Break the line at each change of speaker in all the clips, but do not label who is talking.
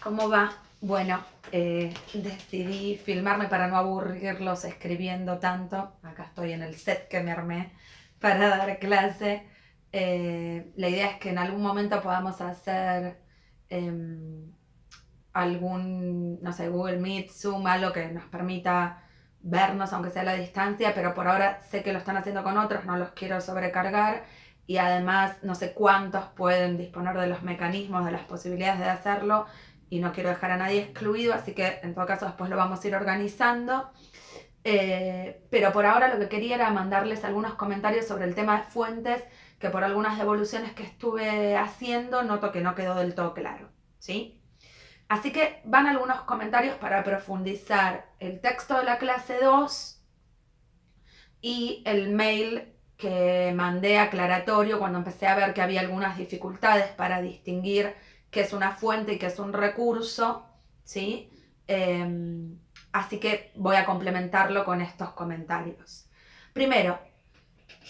¿Cómo va? Bueno, decidí filmarme para no aburrirlos escribiendo tanto. Acá estoy en el set que me armé para dar clase. La idea es que en algún momento podamos hacer algún, no sé, Google Meet, Zoom, algo que nos permita vernos aunque sea a la distancia, pero por ahora sé que lo están haciendo con otros, no los quiero sobrecargar y además no sé cuántos pueden disponer de los mecanismos, de las posibilidades de hacerlo y no quiero dejar a nadie excluido, así que en todo caso después lo vamos a ir organizando. Pero por ahora lo que quería era mandarles algunos comentarios sobre el tema de fuentes, que por algunas devoluciones que estuve haciendo noto que no quedó del todo claro, ¿sí? Así que van algunos comentarios para profundizar el texto de la clase 2 y el mail que mandé aclaratorio cuando empecé a ver que había algunas dificultades para distinguir qué es una fuente y qué es un recurso, ¿sí? Así que voy a complementarlo con estos comentarios. Primero,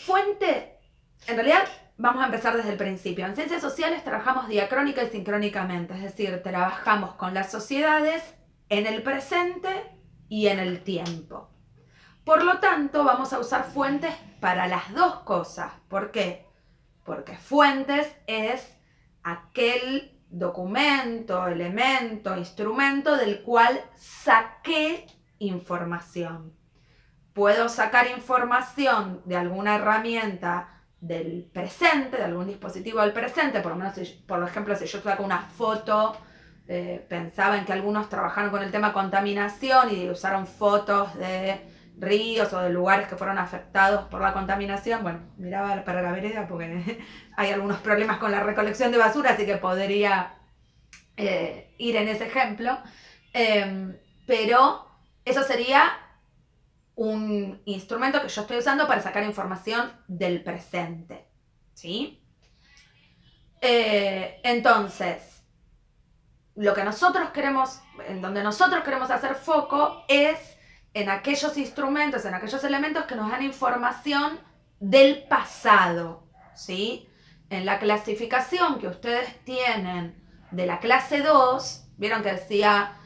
fuente, en realidad vamos a empezar desde el principio. En ciencias sociales trabajamos diacrónica y sincrónicamente, es decir, trabajamos con las sociedades en el presente y en el tiempo. Por lo tanto, vamos a usar fuentes para las dos cosas. ¿Por qué? Porque fuentes es aquel documento, elemento, instrumento del cual saqué información. Puedo sacar información de alguna herramienta del presente, de algún dispositivo del presente, por lo menos, por ejemplo, si yo saco una foto, pensaba en que algunos trabajaron con el tema contaminación y usaron fotos de ríos o de lugares que fueron afectados por la contaminación. Bueno, miraba para la vereda porque hay algunos problemas con la recolección de basura, así que podría ir en ese ejemplo. Pero eso sería un instrumento que yo estoy usando para sacar información del presente, ¿sí? Entonces, lo que nosotros queremos, en donde nosotros queremos hacer foco es en aquellos instrumentos, en aquellos elementos que nos dan información del pasado, ¿sí? En la clasificación que ustedes tienen de la clase 2, vieron que decía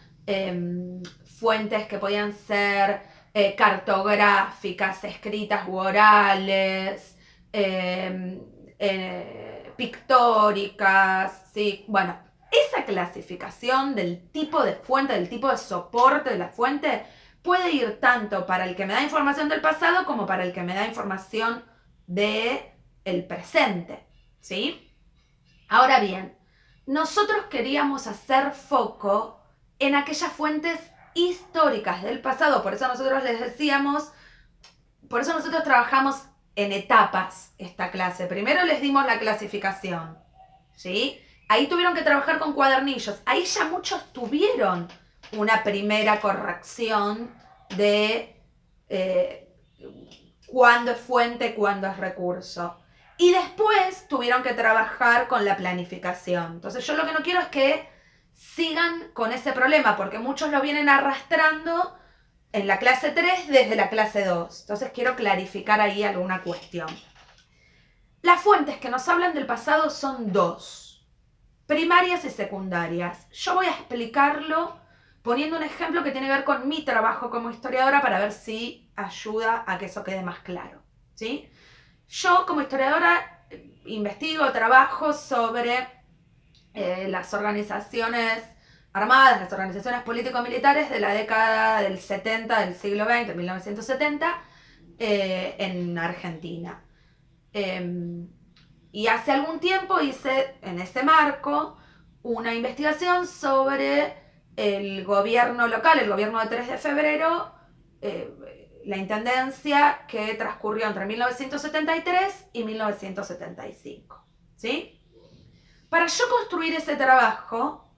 fuentes que podían ser cartográficas, escritas u orales, pictóricas, ¿sí? Bueno, esa clasificación del tipo de fuente, del tipo de soporte de la fuente, puede ir tanto para el que me da información del pasado como para el que me da información del presente, ¿sí? Ahora bien, nosotros queríamos hacer foco en aquellas fuentes históricas del pasado, por eso nosotros les decíamos, por eso nosotros trabajamos en etapas esta clase. Primero les dimos la clasificación, ¿sí? Ahí tuvieron que trabajar con cuadernillos. Ahí ya muchos tuvieron una primera corrección de cuándo es fuente, cuándo es recurso. Y después tuvieron que trabajar con la planificación. Entonces yo lo que no quiero es que sigan con ese problema, porque muchos lo vienen arrastrando en la clase 3 desde la clase 2. Entonces quiero clarificar ahí alguna cuestión. Las fuentes que nos hablan del pasado son dos, primarias y secundarias. Yo voy a explicarlo poniendo un ejemplo que tiene que ver con mi trabajo como historiadora para ver si ayuda a que eso quede más claro, ¿sí? Yo como historiadora investigo, trabajo sobre las organizaciones armadas, las organizaciones político-militares de la década del 70 del siglo XX, 1970, en Argentina. Y hace algún tiempo hice en ese marco una investigación sobre el gobierno local, el gobierno de 3 de febrero, la intendencia que transcurrió entre 1973 y 1975, ¿sí? Para yo construir ese trabajo,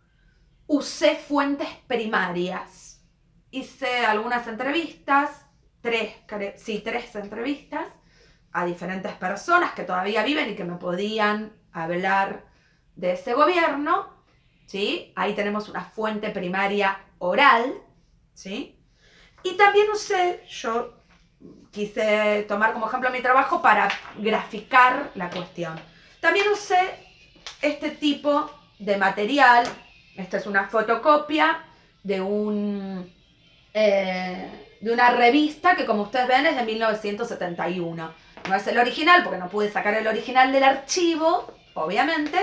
usé fuentes primarias. Hice algunas entrevistas, tres entrevistas, a diferentes personas que todavía viven y que me podían hablar de ese gobierno, ¿sí? Ahí tenemos una fuente primaria oral, ¿sí? Y también yo quise tomar como ejemplo mi trabajo para graficar la cuestión. También usé este tipo de material Esta es una fotocopia de de una revista que, como ustedes ven, es de 1971. No es el original, porque no pude sacar el original del archivo, obviamente,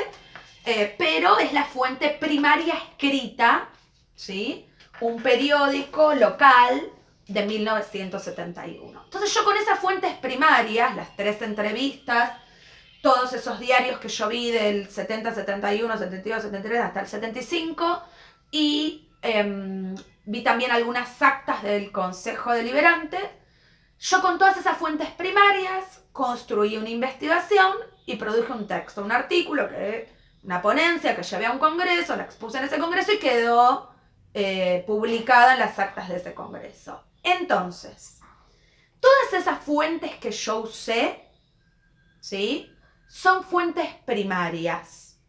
pero es la fuente primaria escrita, ¿sí? Un periódico local de 1971. Entonces yo con esas fuentes primarias, las 3 entrevistas, todos esos diarios que yo vi del 70, 71, 72, 73 hasta el 75, y vi también algunas actas del Consejo Deliberante. Yo con todas esas fuentes primarias construí una investigación y produje un texto, un artículo, una ponencia que llevé a un congreso, la expuse en ese congreso y quedó publicada en las actas de ese congreso. Entonces, todas esas fuentes que yo usé, ¿sí?, son fuentes primarias.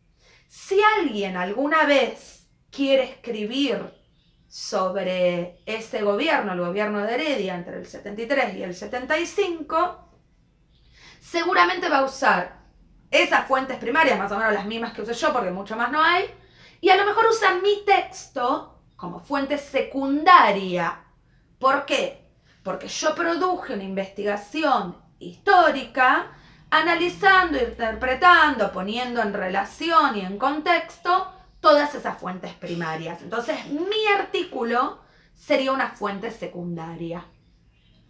Si alguien alguna vez quiere escribir sobre ese gobierno, el gobierno de Heredia, entre el 73 y el 75, seguramente va a usar esas fuentes primarias, más o menos las mismas que usé yo, porque mucho más no hay, y a lo mejor usa mi texto como fuente secundaria. ¿Por qué? Porque yo produje una investigación histórica analizando, interpretando, poniendo en relación y en contexto todas esas fuentes primarias. Entonces, mi artículo sería una fuente secundaria,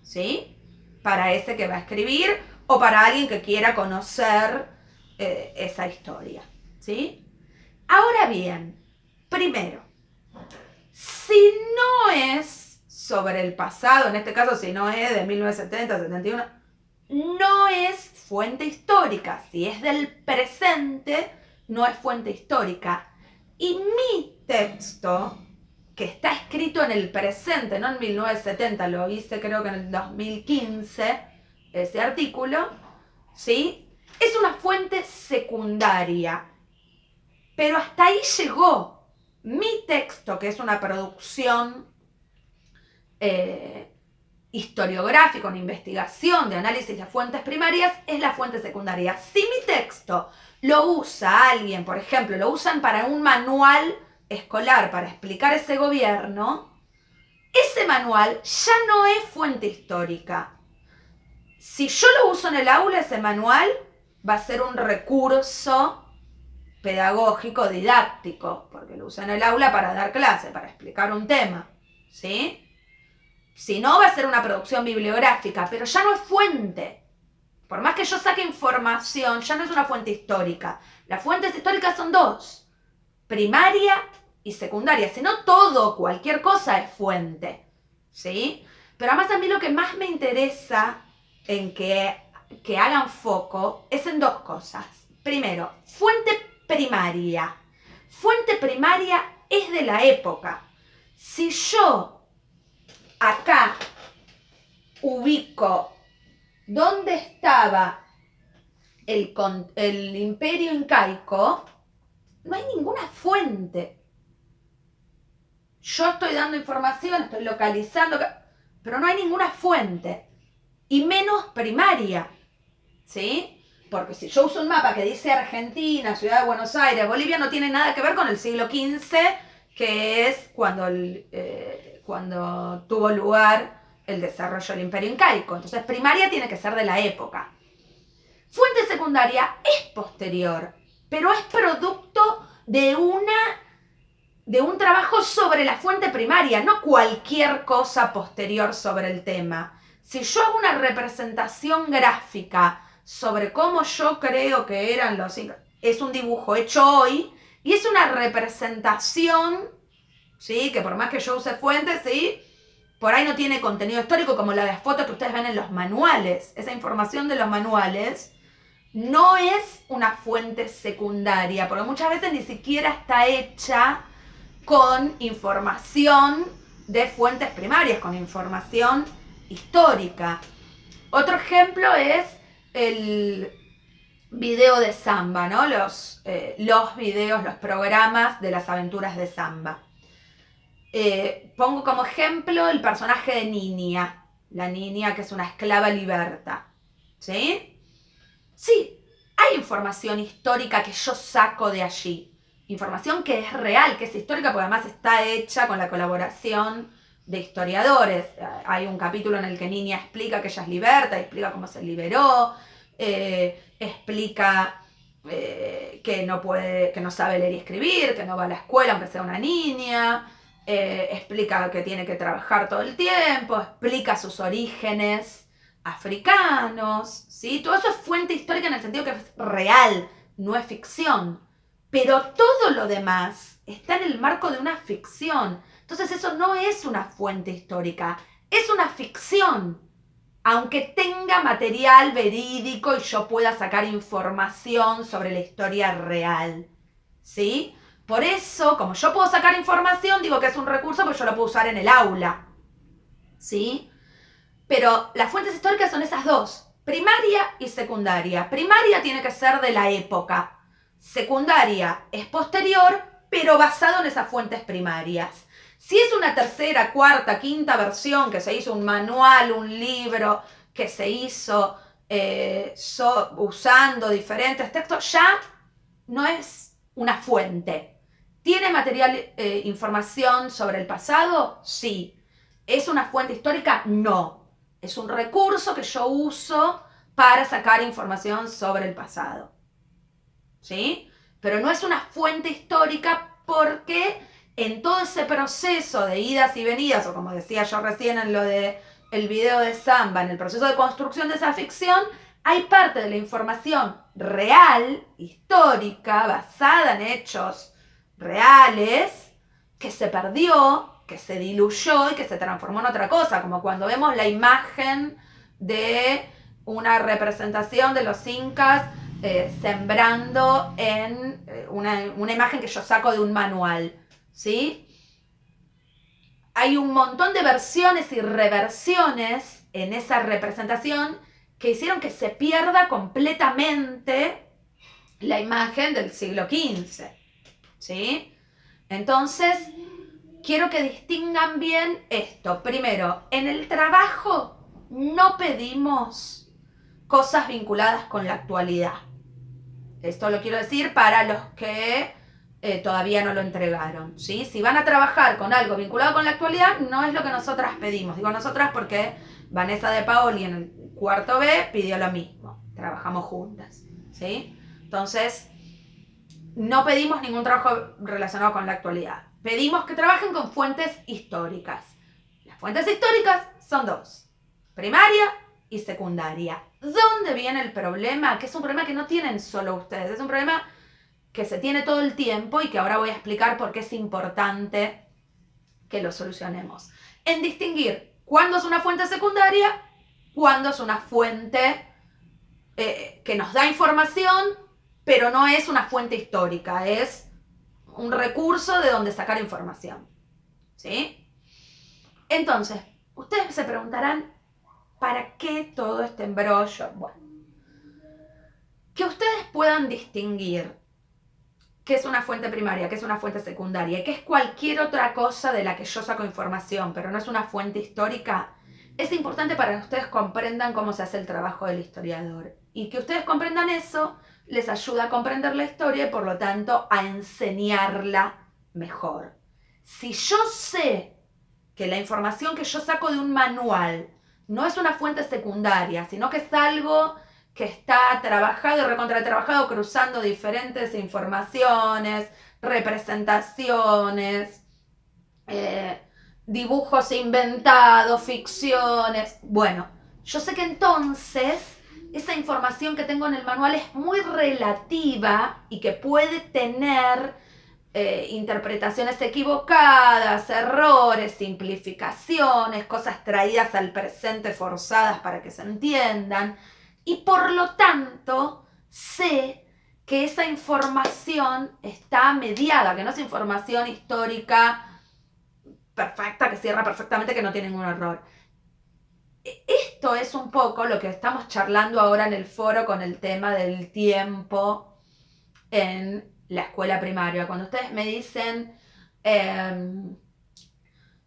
¿sí?, para ese que va a escribir o para alguien que quiera conocer esa historia, ¿sí? Ahora bien, primero, si no es sobre el pasado, en este caso si no es de 1970, 71, no es fuente histórica. Si es del presente, no es fuente histórica. Y mi texto, que está escrito en el presente, no en 1970, lo hice creo que en el 2015, ese artículo, ¿sí?, es una fuente secundaria. Pero hasta ahí llegó. Mi texto, que es una producción historiográfica, una investigación de análisis de fuentes primarias, es la fuente secundaria. Si mi texto lo usa alguien, por ejemplo, lo usan para un manual escolar para explicar ese gobierno, ese manual ya no es fuente histórica. Si yo lo uso en el aula, ese manual va a ser un recurso pedagógico, didáctico, porque lo uso en el aula para dar clase, para explicar un tema, ¿sí? Si no, va a ser una producción bibliográfica, pero ya no es fuente. Por más que yo saque información, ya no es una fuente histórica. Las fuentes históricas son 2, primaria y secundaria. Si no, todo, cualquier cosa es fuente, ¿sí? Pero además a mí lo que más me interesa en que hagan foco es en 2 cosas. Primero, fuente primaria. Fuente primaria es de la época. Si yo acá ubico dónde estaba el imperio incaico, no hay ninguna fuente. Yo estoy dando información, estoy localizando, pero no hay ninguna fuente. Y menos primaria, ¿sí? Porque si yo uso un mapa que dice Argentina, Ciudad de Buenos Aires, Bolivia, no tiene nada que ver con el siglo XV, que es cuando tuvo lugar el desarrollo del Imperio Incaico. Entonces, primaria tiene que ser de la época. Fuente secundaria es posterior, pero es producto de un trabajo sobre la fuente primaria, no cualquier cosa posterior sobre el tema. Si yo hago una representación gráfica sobre cómo yo creo que eran los incas, es un dibujo hecho hoy y es una representación, ¿sí?, que por más que yo use fuentes, ¿sí?, por ahí no tiene contenido histórico como las fotos que ustedes ven en los manuales. Esa información de los manuales no es una fuente secundaria, porque muchas veces ni siquiera está hecha con información de fuentes primarias, con información histórica. Otro ejemplo es el video de Samba, ¿no? Los videos, los programas de las aventuras de Samba. Pongo como ejemplo el personaje de Niña, la niña que es una esclava liberta, ¿sí? Sí, hay información histórica que yo saco de allí. información que es real, que es histórica, porque además está hecha con la colaboración de historiadores. Hay un capítulo en el que Niña explica que ella es liberta, explica cómo se liberó, explica que no sabe leer y escribir, que no va a la escuela aunque sea una niña, explica que tiene que trabajar todo el tiempo, explica sus orígenes africanos, ¿sí? Todo eso es fuente histórica en el sentido que es real, no es ficción. Pero todo lo demás está en el marco de una ficción. Entonces eso no es una fuente histórica, es una ficción. Aunque tenga material verídico y yo pueda sacar información sobre la historia real, ¿sí? Por eso, como yo puedo sacar información, digo que es un recurso porque yo lo puedo usar en el aula, ¿sí? Pero las fuentes históricas son esas dos, primaria y secundaria. Primaria tiene que ser de la época, secundaria es posterior, pero basado en esas fuentes primarias. Si es una tercera, cuarta, quinta versión, que se hizo un manual, un libro, que se hizo usando diferentes textos, ya no es una fuente. ¿Tiene material, información sobre el pasado? Sí. ¿Es una fuente histórica? No. Es un recurso que yo uso para sacar información sobre el pasado. ¿Sí? Pero no es una fuente histórica porque en todo ese proceso de idas y venidas, o como decía yo recién en lo de el video de Samba, en el proceso de construcción de esa ficción, hay parte de la información real, histórica, basada en hechos reales, que se perdió, que se diluyó y que se transformó en otra cosa, como cuando vemos la imagen de una representación de los incas sembrando en una imagen que yo saco de un manual, ¿sí? Hay un montón de versiones y reversiones en esa representación que hicieron que se pierda completamente la imagen del siglo XV, ¿sí? Entonces, quiero que distingan bien esto. Primero, en el trabajo no pedimos cosas vinculadas con la actualidad. Esto lo quiero decir para los que todavía no lo entregaron, ¿sí? Si van a trabajar con algo vinculado con la actualidad, no es lo que nosotras pedimos. Digo nosotras porque Vanessa de Paoli en el cuarto B pidió lo mismo. Trabajamos juntas, ¿sí? Entonces, no pedimos ningún trabajo relacionado con la actualidad. Pedimos que trabajen con fuentes históricas. Las fuentes históricas son dos: primaria y secundaria. ¿Dónde viene el problema? Que es un problema que no tienen solo ustedes, es un problema que se tiene todo el tiempo y que ahora voy a explicar por qué es importante que lo solucionemos. En distinguir cuándo es una fuente secundaria, cuándo es una fuente que nos da información, pero no es una fuente histórica, es un recurso de donde sacar información, ¿sí? Entonces, ustedes se preguntarán, ¿para qué todo este embrollo? Bueno, que ustedes puedan distinguir qué es una fuente primaria, qué es una fuente secundaria y qué es cualquier otra cosa de la que yo saco información, pero no es una fuente histórica, es importante para que ustedes comprendan cómo se hace el trabajo del historiador. Y que ustedes comprendan eso les ayuda a comprender la historia y por lo tanto a enseñarla mejor. Si yo sé que la información que yo saco de un manual no es una fuente secundaria, sino que es algo que está trabajado y recontratrabajado cruzando diferentes informaciones, representaciones, dibujos inventados, ficciones. Bueno, yo sé que entonces esa información que tengo en el manual es muy relativa y que puede tener interpretaciones equivocadas, errores, simplificaciones, cosas traídas al presente forzadas para que se entiendan. Y por lo tanto, sé que esa información está mediada, que no es información histórica perfecta, que cierra perfectamente, que no tiene ningún error. Esto es un poco lo que estamos charlando ahora en el foro con el tema del tiempo en la escuela primaria. Cuando ustedes me dicen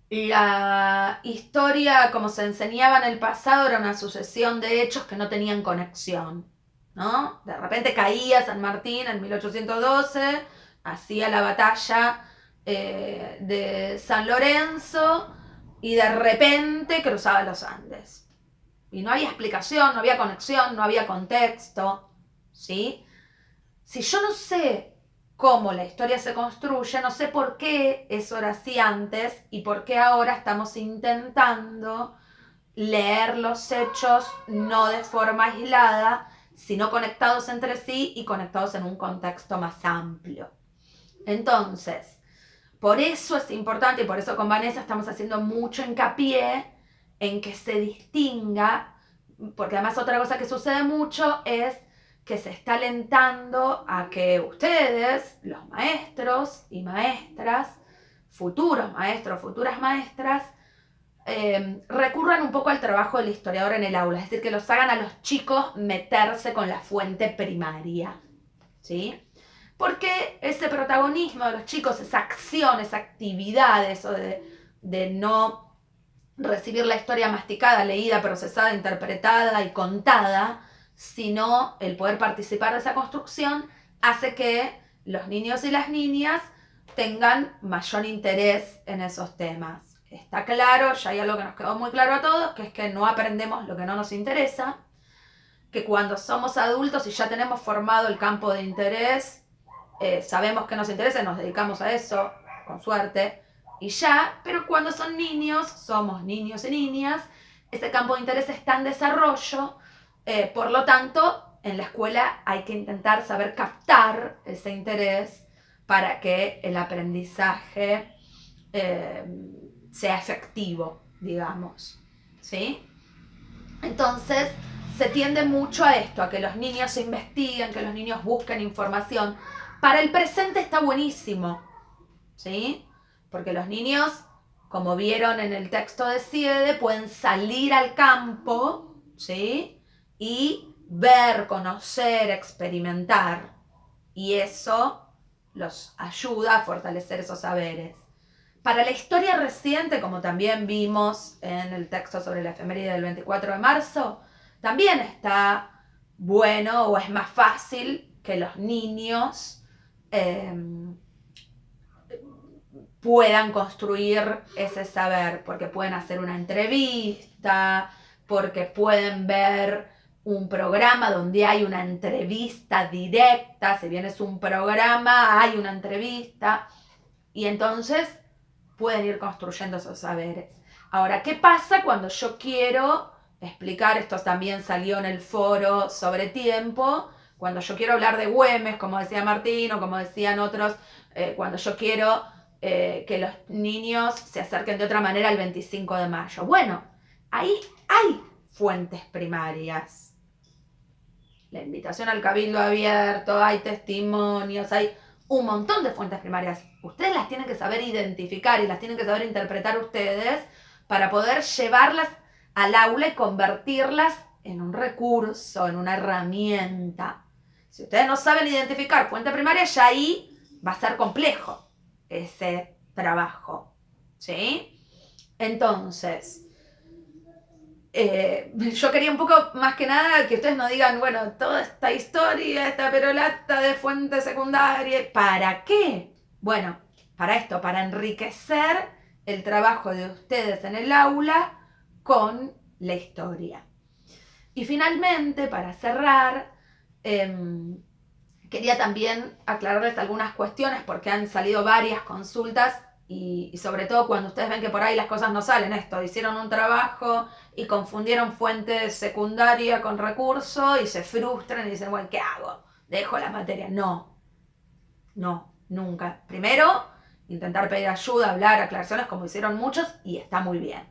la historia como se enseñaba en el pasado era una sucesión de hechos que no tenían conexión, ¿no? De repente caía San Martín en 1812 hacía la batalla de San Lorenzo y de repente cruzaba los Andes. Y no había explicación, no había conexión, no había contexto, ¿sí? Si yo no sé cómo la historia se construye, no sé por qué eso era así antes y por qué ahora estamos intentando leer los hechos no de forma aislada, sino conectados entre sí y conectados en un contexto más amplio. Entonces, por eso es importante y por eso con Vanessa estamos haciendo mucho hincapié en que se distinga, porque además otra cosa que sucede mucho es que se está alentando a que ustedes, los maestros y maestras, futuros maestros, futuras maestras, recurran un poco al trabajo del historiador en el aula, es decir, que los hagan a los chicos meterse con la fuente primaria, ¿sí? Porque ese protagonismo de los chicos, esa acción, esa actividad, eso de no recibir la historia masticada, leída, procesada, interpretada y contada, sino el poder participar de esa construcción, hace que los niños y las niñas tengan mayor interés en esos temas. Está claro, ya hay algo que nos quedó muy claro a todos, que es que no aprendemos lo que no nos interesa, que cuando somos adultos y ya tenemos formado el campo de interés, sabemos que nos interesa y nos dedicamos a eso, con suerte, y ya, pero cuando son niños, somos niños y niñas, ese campo de interés está en desarrollo, por lo tanto, en la escuela hay que intentar saber captar ese interés para que el aprendizaje sea efectivo, digamos, ¿sí? Entonces, se tiende mucho a esto, a que los niños se investiguen, que los niños busquen información. Para el presente está buenísimo, ¿sí? Porque los niños, como vieron en el texto de Siede, pueden salir al campo, ¿sí? Y ver, conocer, experimentar. Y eso los ayuda a fortalecer esos saberes. Para la historia reciente, como también vimos en el texto sobre la efeméride del 24 de marzo, también está bueno o es más fácil que los niños puedan construir ese saber, porque pueden hacer una entrevista, porque pueden ver un programa donde hay una entrevista directa, si bien es un programa, hay una entrevista, y entonces pueden ir construyendo esos saberes. Ahora, ¿qué pasa cuando yo quiero explicar, esto también salió en el foro sobre tiempo, cuando yo quiero hablar de Güemes, como decía Martín, o como decían otros, cuando yo quiero que los niños se acerquen de otra manera al 25 de mayo? Bueno, ahí hay fuentes primarias. La invitación al cabildo abierto, hay testimonios, hay un montón de fuentes primarias. Ustedes las tienen que saber identificar y las tienen que saber interpretar ustedes para poder llevarlas al aula y convertirlas en un recurso, en una herramienta. Si ustedes no saben identificar fuente primaria, ya ahí va a ser complejo ese trabajo, ¿sí? Entonces, yo quería un poco más que nada que ustedes no digan, bueno, toda esta historia, esta perolata de fuente secundaria, ¿para qué? Bueno, para esto, para enriquecer el trabajo de ustedes en el aula con la historia. Y finalmente, para cerrar, quería también aclararles algunas cuestiones porque han salido varias consultas y sobre todo cuando ustedes ven que por ahí las cosas no salen, esto, hicieron un trabajo y confundieron fuente secundaria con recurso y se frustran y dicen, bueno, ¿qué hago? ¿Dejo la materia? No, nunca. Primero, intentar pedir ayuda, hablar, aclaraciones como hicieron muchos y está muy bien.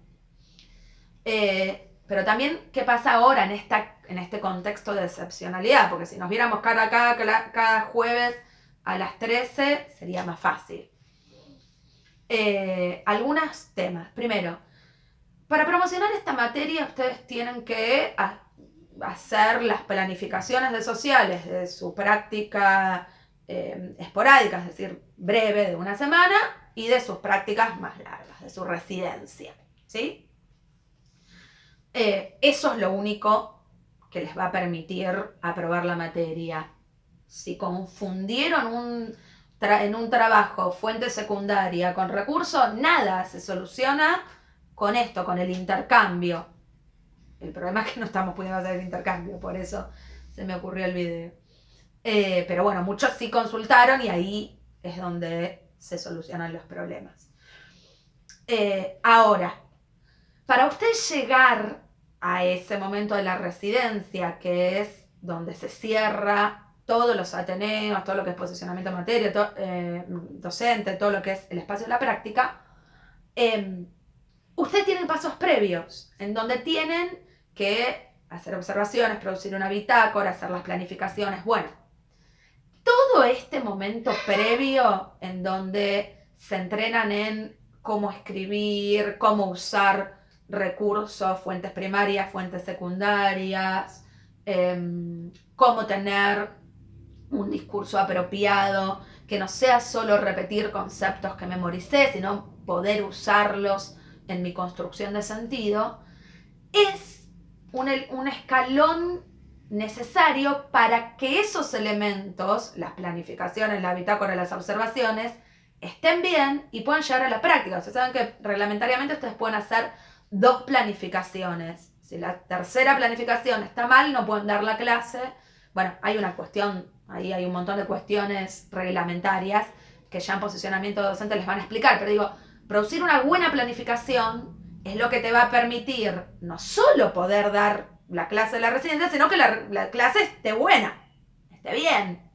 Pero también, ¿qué pasa ahora en este contexto de excepcionalidad? Porque si nos viéramos cara a cara cada jueves a las 13, sería más fácil. Algunos temas. Primero, para promocionar esta materia, ustedes tienen que hacer las planificaciones de sociales de su práctica esporádica, es decir, breve, de una semana, y de sus prácticas más largas, de su residencia, ¿sí? Eso es lo único que les va a permitir aprobar la materia. Si confundieron un en un trabajo, fuente secundaria, con recursos, nada se soluciona con esto, con el intercambio. El problema es que no estamos pudiendo hacer el intercambio, por eso se me ocurrió el video. Pero bueno, muchos sí consultaron y ahí es donde se solucionan los problemas. Ahora, para usted llegar a ese momento de la residencia, que es donde se cierra todos los ateneos, todo lo que es posicionamiento de materia, docente, todo lo que es el espacio de la práctica, usted tiene pasos previos, en donde tienen que hacer observaciones, producir una bitácora, hacer las planificaciones. Bueno, todo este momento previo en donde se entrenan en cómo escribir, cómo usar recursos, fuentes primarias, fuentes secundarias, cómo tener un discurso apropiado, que no sea solo repetir conceptos que memoricé, sino poder usarlos en mi construcción de sentido, es un escalón necesario para que esos elementos, las planificaciones, la bitácora, las observaciones, estén bien y puedan llegar a la práctica. Ustedes saben que reglamentariamente ustedes pueden hacer 2 planificaciones. Si la tercera planificación está mal, no pueden dar la clase. Bueno, hay una cuestión, ahí hay un montón de cuestiones reglamentarias que ya en posicionamiento docente les van a explicar, pero digo, producir una buena planificación es lo que te va a permitir no solo poder dar la clase de la residencia, sino que la clase esté buena, esté bien,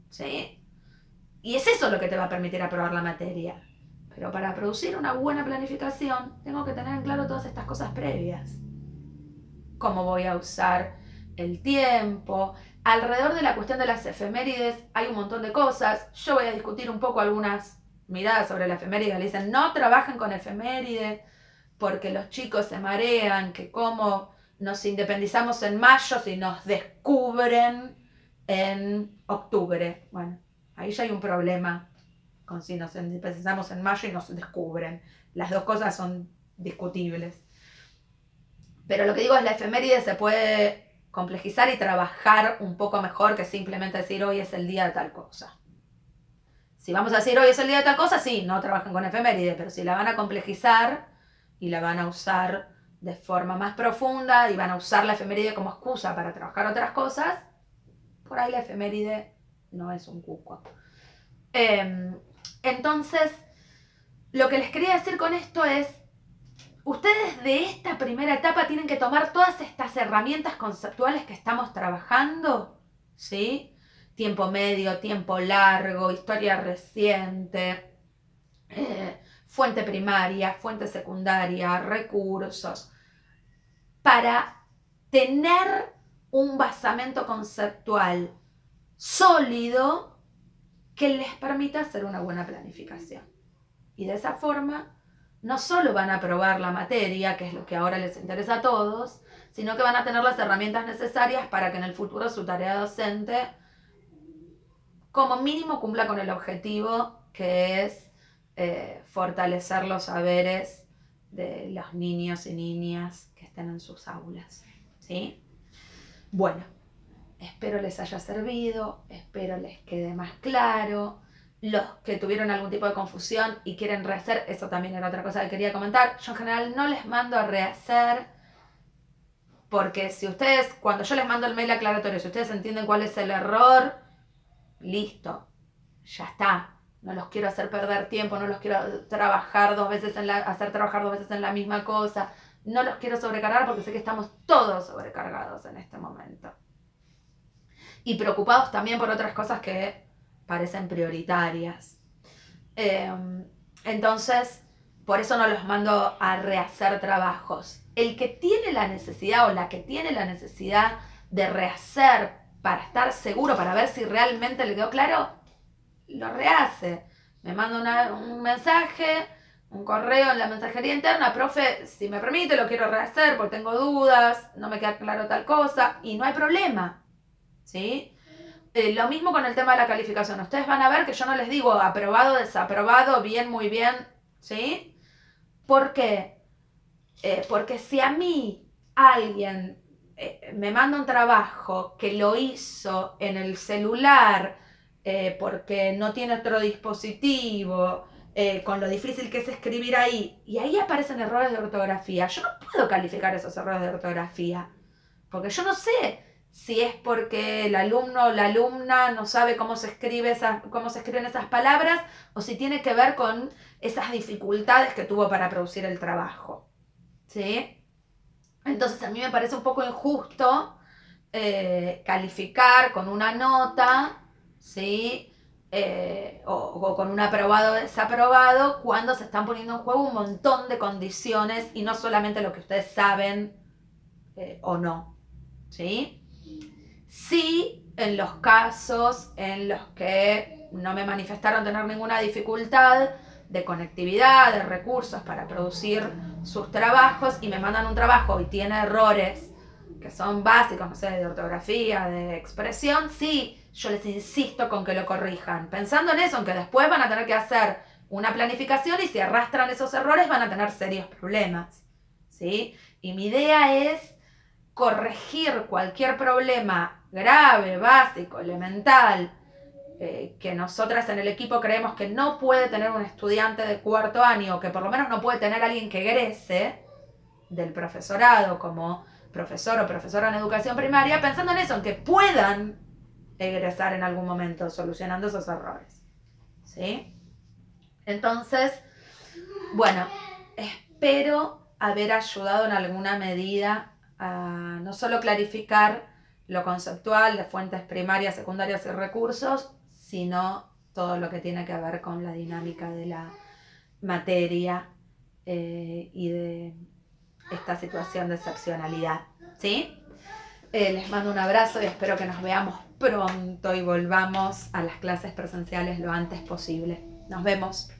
¿sí? Y es eso lo que te va a permitir aprobar la materia. Pero para producir una buena planificación, tengo que tener en claro todas estas cosas previas. Cómo voy a usar el tiempo. Alrededor de la cuestión de las efemérides hay un montón de cosas. Yo voy a discutir un poco algunas miradas sobre la efeméride. Le dicen, no trabajen con efemérides porque los chicos se marean, que cómo nos independizamos en mayo si nos descubren en octubre. Bueno, ahí ya hay un problema con si nos independizamos en mayo y nos descubren. Las dos cosas son discutibles. Pero lo que digo es la efeméride se puede complejizar y trabajar un poco mejor que simplemente decir hoy es el día de tal cosa. Si vamos a decir hoy es el día de tal cosa, sí, no trabajen con efeméride, pero si la van a complejizar y la van a usar de forma más profunda y van a usar la efeméride como excusa para trabajar otras cosas, por ahí la efeméride no es un cuco. Entonces, lo que les quería decir con esto es, ustedes de esta primera etapa tienen que tomar todas estas herramientas conceptuales que estamos trabajando, ¿sí? Tiempo medio, tiempo largo, historia reciente, fuente primaria, fuente secundaria, recursos, para tener un basamento conceptual sólido que les permita hacer una buena planificación. Y de esa forma, no solo van a aprobar la materia, que es lo que ahora les interesa a todos, sino que van a tener las herramientas necesarias para que en el futuro su tarea docente, como mínimo, cumpla con el objetivo que es fortalecer los saberes de los niños y niñas que estén en sus aulas, ¿sí? Bueno, espero les haya servido, espero les quede más claro. Los que tuvieron algún tipo de confusión y quieren rehacer, eso también era otra cosa que quería comentar. Yo en general no les mando a rehacer, porque si ustedes, cuando yo les mando el mail aclaratorio, si ustedes entienden cuál es el error, listo, ya está. No los quiero hacer perder tiempo, no los quiero trabajar hacer trabajar 2 veces en la misma cosa. No los quiero sobrecargar porque sé que estamos todos sobrecargados en este momento. Y preocupados también por otras cosas que parecen prioritarias. Entonces, por eso no los mando a rehacer trabajos. El que tiene la necesidad o la que tiene la necesidad de rehacer para estar seguro, para ver si realmente le quedó claro, lo rehace. Me manda un mensaje, un correo en la mensajería interna, profe, si me permite, lo quiero rehacer porque tengo dudas, no me queda claro tal cosa, y no hay problema, ¿sí? Lo mismo con el tema de la calificación. Ustedes van a ver que yo no les digo aprobado, desaprobado, bien, muy bien, ¿sí? ¿Por qué? Porque si a mí alguien me manda un trabajo que lo hizo en el celular porque no tiene otro dispositivo, con lo difícil que es escribir ahí, y ahí aparecen errores de ortografía, yo no puedo calificar esos errores de ortografía, porque yo no sé si es porque el alumno o la alumna no sabe cómo se escriben esas palabras, o si tiene que ver con esas dificultades que tuvo para producir el trabajo, ¿sí? Entonces a mí me parece un poco injusto calificar con una nota, ¿sí? O con un aprobado o desaprobado, cuando se están poniendo en juego un montón de condiciones y no solamente lo que ustedes saben o no, ¿sí? Sí, en los casos en los que no me manifestaron tener ninguna dificultad de conectividad, de recursos para producir sus trabajos, y me mandan un trabajo y tiene errores que son básicos, no sé, de ortografía, de expresión, sí, yo les insisto con que lo corrijan, pensando en eso, en que después van a tener que hacer una planificación y si arrastran esos errores van a tener serios problemas, ¿sí? Y mi idea es corregir cualquier problema grave, básico, elemental, que nosotras en el equipo creemos que no puede tener un estudiante de cuarto año, o que por lo menos no puede tener alguien que egrese del profesorado como profesor o profesora en educación primaria, pensando en eso, en que puedan egresar en algún momento solucionando esos errores, ¿sí? Entonces, bueno, espero haber ayudado en alguna medida a no solo clarificar lo conceptual de fuentes primarias, secundarias y recursos, sino todo lo que tiene que ver con la dinámica de la materia y de esta situación de excepcionalidad, ¿sí? Les mando un abrazo y espero que nos veamos pronto y volvamos a las clases presenciales lo antes posible. Nos vemos.